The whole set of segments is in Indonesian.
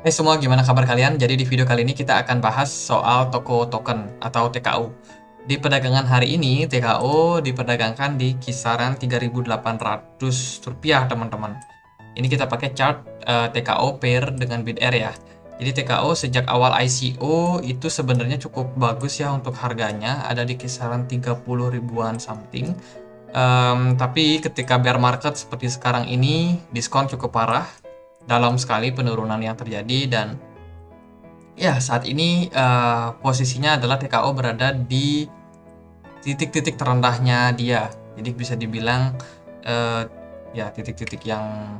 Hai semua, gimana kabar kalian? Jadi di video kali ini kita akan bahas soal toko token atau TKO. Di perdagangan hari ini, TKO diperdagangkan di kisaran 3.800 rupiah, teman-teman. Ini kita pakai chart TKO pair dengan BidAir ya. Jadi TKO sejak awal ICO itu sebenarnya cukup bagus ya untuk harganya, ada di kisaran 30 ribuan something. Tapi ketika bear market seperti sekarang ini, diskon cukup parah, dalam sekali penurunan yang terjadi, dan ya saat ini posisinya adalah TKO berada di titik-titik terendahnya dia. Jadi bisa dibilang ya titik-titik yang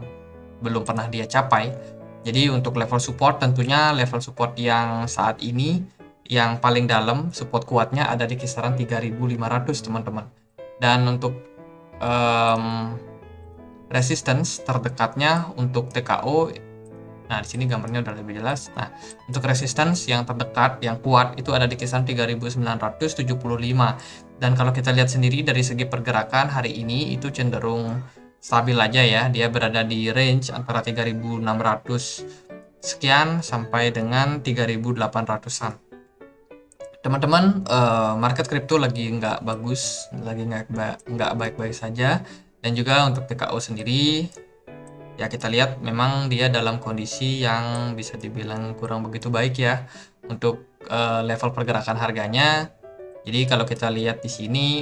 belum pernah dia capai. Jadi untuk level support, tentunya level support yang saat ini yang paling dalam, support kuatnya ada di kisaran 3.500, teman-teman. Dan untuk resistance terdekatnya untuk TKO, nah di sini gambarnya udah lebih jelas. Nah, untuk resistance yang terdekat, yang kuat itu ada di kisaran 3.975. Dan kalau kita lihat sendiri dari segi pergerakan hari ini itu cenderung stabil aja ya. Dia berada di range antara 3.600 sekian sampai dengan 3.800-an. Teman-teman, market crypto lagi nggak bagus, lagi nggak baik-baik saja. Dan juga untuk TKO sendiri, ya kita lihat memang dia dalam kondisi yang bisa dibilang kurang begitu baik ya untuk level pergerakan harganya. Jadi kalau kita lihat di sini,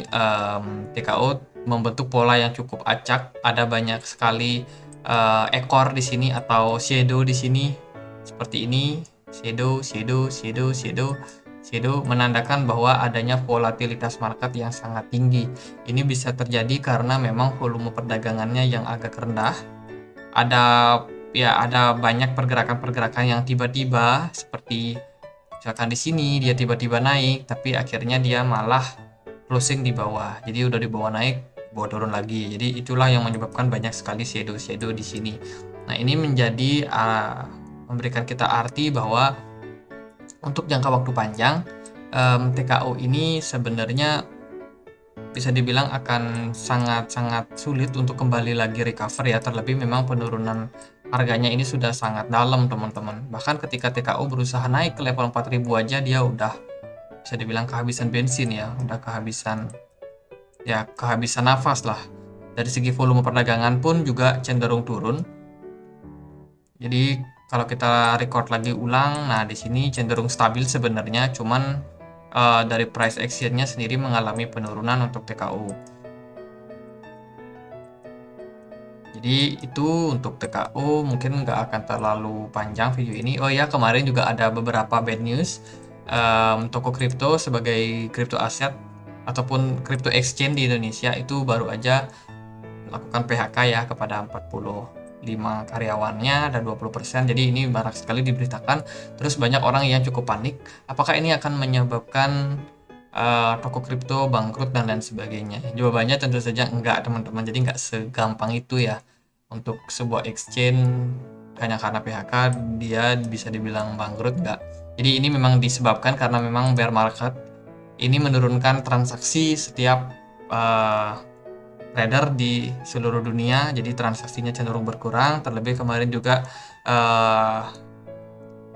TKO membentuk pola yang cukup acak. Ada banyak sekali ekor di sini atau shadow di sini seperti ini, shadow, shadow, shadow, shadow, shadow, menandakan bahwa adanya volatilitas market yang sangat tinggi. Ini bisa terjadi karena memang volume perdagangannya yang agak rendah. Ada banyak pergerakan-pergerakan yang tiba-tiba, seperti misalkan di sini dia tiba-tiba naik tapi akhirnya dia malah closing di bawah. Jadi udah di bawah naik, bawah turun lagi. Jadi itulah yang menyebabkan banyak sekali shadow di sini. Nah, ini menjadi memberikan kita arti bahwa untuk jangka waktu panjang, TKO ini sebenarnya bisa dibilang akan sangat-sangat sulit untuk kembali lagi recover ya, terlebih memang penurunan harganya ini sudah sangat dalam, teman-teman. Bahkan ketika TKO berusaha naik ke level 4.000 aja, dia udah bisa dibilang kehabisan bensin ya, udah kehabisan nafas lah. Dari segi volume perdagangan pun juga cenderung turun. Jadi kalau kita record lagi ulang, nah di sini cenderung stabil sebenarnya, cuman dari price action-nya sendiri mengalami penurunan untuk TKO. Jadi itu untuk TKO, mungkin nggak akan terlalu panjang video ini. Oh ya, kemarin juga ada beberapa bad news. Toko kripto sebagai kripto aset ataupun kripto exchange di Indonesia itu baru aja melakukan PHK ya kepada 45 karyawannya dan 20%. Jadi ini marak sekali diberitakan. Terus banyak orang yang cukup panik. Apakah ini akan menyebabkan toko kripto bangkrut dan lain sebagainya? Jawabannya tentu saja enggak, teman-teman. Jadi enggak segampang itu ya untuk sebuah exchange hanya karena PHK dia bisa dibilang bangkrut, enggak. Jadi ini memang disebabkan karena memang bear market ini menurunkan transaksi setiap trader di seluruh dunia. Jadi transaksinya cenderung berkurang. Terlebih kemarin juga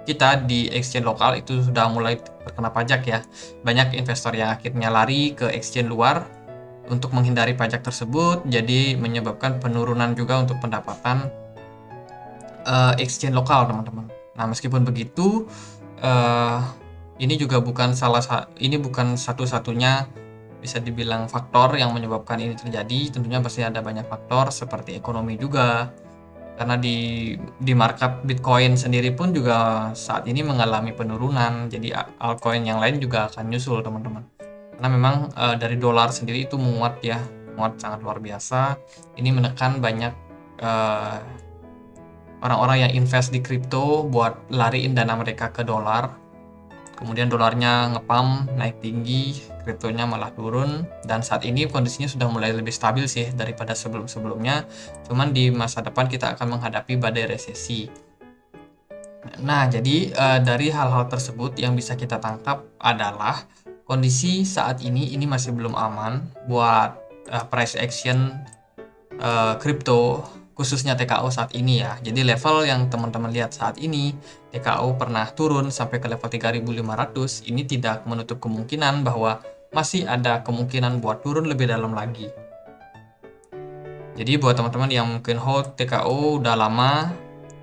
kita di exchange lokal itu sudah mulai terkena pajak ya. Banyak investor yang akhirnya lari ke exchange luar untuk menghindari pajak tersebut. Jadi menyebabkan penurunan juga untuk pendapatan exchange lokal, teman-teman. Nah, meskipun begitu, ini juga bukan satu-satunya bisa dibilang faktor yang menyebabkan ini terjadi. Tentunya pasti ada banyak faktor seperti ekonomi juga. Karena di market Bitcoin sendiri pun juga saat ini mengalami penurunan. Jadi altcoin yang lain juga akan nyusul, teman-teman. Karena memang dari dolar sendiri itu menguat ya, menguat sangat luar biasa. Ini menekan banyak orang-orang yang invest di kripto buat lariin dana mereka ke dolar. Kemudian dolarnya ngepump naik tinggi, kriptonya malah turun. Dan saat ini kondisinya sudah mulai lebih stabil sih daripada sebelum-sebelumnya. Cuman di masa depan kita akan menghadapi badai resesi. Nah, jadi dari hal-hal tersebut yang bisa kita tangkap adalah kondisi saat ini masih belum aman buat price action kripto khususnya TKO saat ini ya. Jadi level yang teman-teman lihat saat ini, TKO pernah turun sampai ke level 3.500, ini tidak menutup kemungkinan bahwa masih ada kemungkinan buat turun lebih dalam lagi. Jadi buat teman-teman yang mungkin hold TKO udah lama,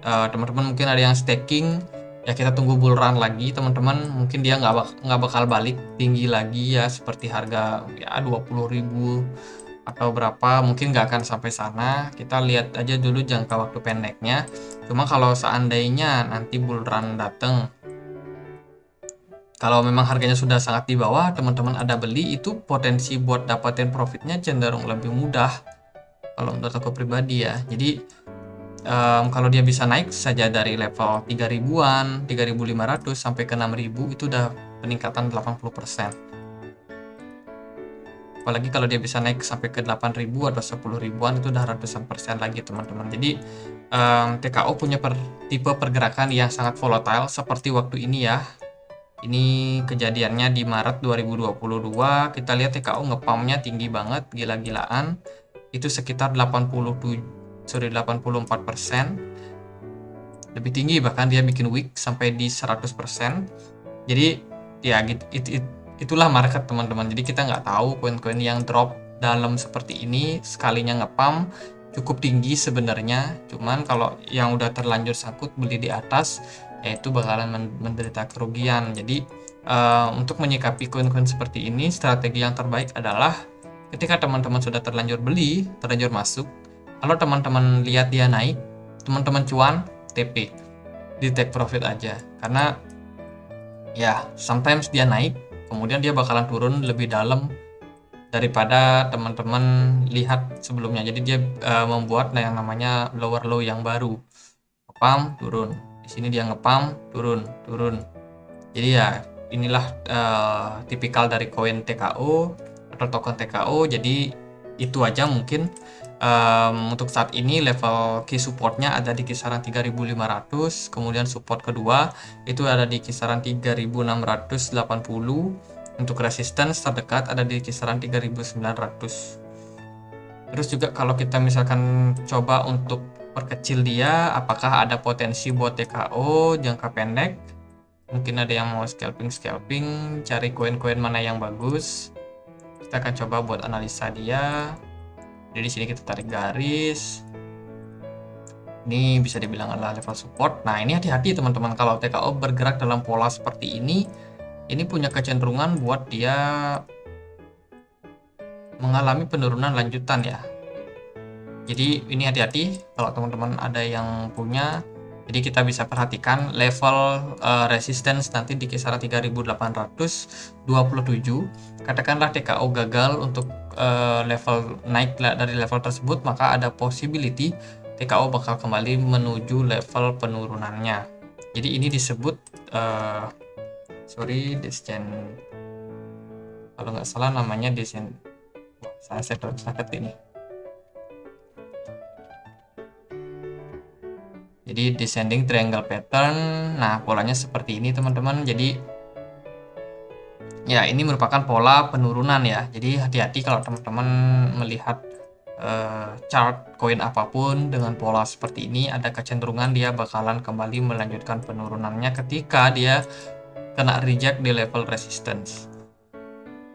teman-teman mungkin ada yang staking, ya kita tunggu bull run lagi teman-teman. Mungkin dia nggak bakal balik tinggi lagi ya, seperti harga ya 20.000 atau berapa, mungkin nggak akan sampai sana. Kita lihat aja dulu jangka waktu pendeknya. Cuma kalau seandainya nanti bull run datang, kalau memang harganya sudah sangat di bawah, teman-teman ada beli, itu potensi buat dapatin profitnya cenderung lebih mudah kalau menurut aku pribadi ya. Jadi kalau dia bisa naik saja dari level 3.000-an, 3.500 sampai ke 6.000, itu udah peningkatan 80%. Apalagi kalau dia bisa naik sampai ke 8.000 atau 10.000-an, itu udah ratusan persen lagi teman-teman. Jadi TKO punya tipe pergerakan yang sangat volatile seperti waktu ini ya. Ini kejadiannya di Maret 2022. Kita lihat TKO ngepumpnya tinggi banget, gila-gilaan. Itu sekitar 84%. Lebih tinggi, bahkan dia bikin wick sampai di 100%. Jadi ya itulah market teman-teman. Jadi kita nggak tahu koin-koin yang drop dalam seperti ini sekalinya ngepump cukup tinggi sebenarnya. Cuman kalau yang udah terlanjur sangkut beli di atas, yaitu bakalan menderita kerugian. Jadi untuk menyikapi koin-koin seperti ini, strategi yang terbaik adalah ketika teman-teman sudah terlanjur beli, terlanjur masuk, kalau teman-teman lihat dia naik, teman-teman cuan, TP, di take profit aja. Karena ya sometimes dia naik, kemudian dia bakalan turun lebih dalam daripada teman-teman lihat sebelumnya. Jadi dia membuat yang namanya lower low yang baru. Ngepump, turun. Di sini dia ngepump, turun. Jadi ya inilah tipikal dari koin TKO atau token TKO. Jadi itu aja mungkin untuk saat ini. Level key supportnya ada di kisaran 3.500, kemudian support kedua itu ada di kisaran 3.680. Untuk resistance terdekat ada di kisaran 3.900. Terus juga kalau kita misalkan coba untuk perkecil dia, apakah ada potensi buat TKO jangka pendek? Mungkin ada yang mau scalping, cari koin-koin mana yang bagus. Kita akan coba buat analisa dia. Jadi di sini kita tarik garis. Ini bisa dibilang adalah level support. Nah, ini hati-hati teman-teman, kalau TKO bergerak dalam pola seperti ini punya kecenderungan buat dia mengalami penurunan lanjutan ya. Jadi ini hati-hati kalau teman-teman ada yang punya. Jadi kita bisa perhatikan level resistance nanti di kisaran 3.827. Katakanlah TKO gagal untuk level naik dari level tersebut, maka ada possibility TKO bakal kembali menuju level penurunannya. Jadi ini disebut kalau nggak salah namanya saya sakit ini. Jadi descending triangle pattern. Nah, polanya seperti ini teman-teman. Jadi ya ini merupakan pola penurunan ya. Jadi hati-hati kalau teman-teman melihat chart koin apapun dengan pola seperti ini, ada kecenderungan dia bakalan kembali melanjutkan penurunannya ketika dia kena reject di level resistance.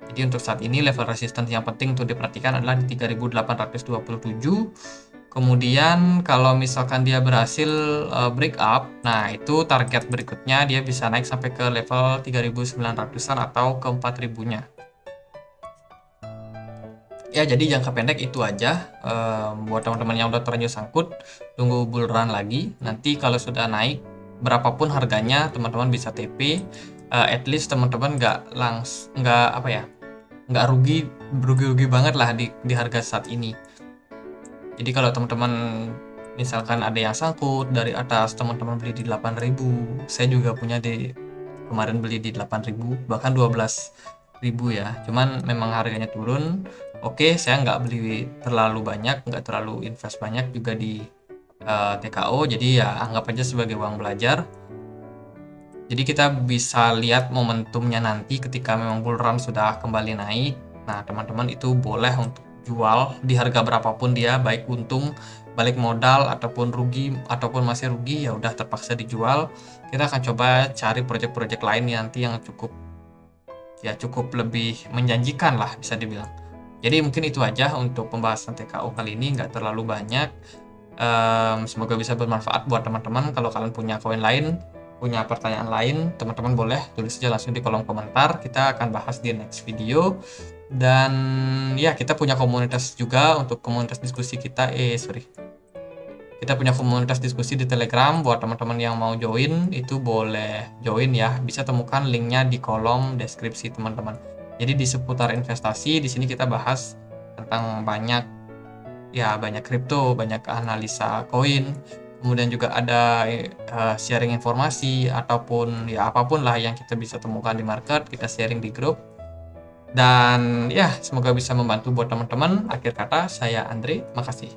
Jadi untuk saat ini level resistance yang penting untuk diperhatikan adalah di 3.827. Kemudian kalau misalkan dia berhasil break up, nah itu target berikutnya dia bisa naik sampai ke level 3.900-an atau ke 4.000-nya. Ya, jadi jangka pendek itu aja. Buat teman-teman yang udah terlanjur sangkut, tunggu bull run lagi. Nanti kalau sudah naik berapapun harganya, teman-teman bisa TP. At least teman-teman nggak rugi banget lah di harga saat ini. Jadi kalau teman-teman misalkan ada yang sangkut dari atas, teman-teman beli di 8.000, saya juga punya kemarin beli di 8.000, bahkan 12.000 ya. Cuman memang harganya turun. Oke, saya nggak beli terlalu banyak, nggak terlalu invest banyak juga di TKO. Jadi ya anggap aja sebagai uang belajar. Jadi kita bisa lihat momentumnya nanti ketika memang bull run sudah kembali naik. Nah, teman-teman itu boleh untuk jual di harga berapapun dia, baik untung, balik modal ataupun rugi ataupun masih rugi, ya udah terpaksa dijual. Kita akan coba cari project-project lain nanti yang cukup lebih menjanjikan lah bisa dibilang. Jadi mungkin itu aja untuk pembahasan TKO kali ini, nggak terlalu banyak. Semoga bisa bermanfaat buat teman-teman. Kalau kalian punya koin lain, punya pertanyaan lain, teman-teman boleh tulis saja langsung di kolom komentar. Kita akan bahas di next video. Dan ya, kita punya komunitas juga untuk komunitas diskusi kita. Kita punya komunitas diskusi di Telegram. Buat teman-teman yang mau join, itu boleh join ya. Bisa temukan linknya di kolom deskripsi teman-teman. Jadi di seputar investasi, di sini kita bahas tentang banyak kripto, banyak analisa koin. Kemudian juga ada sharing informasi ataupun ya apapun lah yang kita bisa temukan di market, kita sharing di grup. Dan ya, semoga bisa membantu buat teman-teman. Akhir kata, saya Andre, makasih.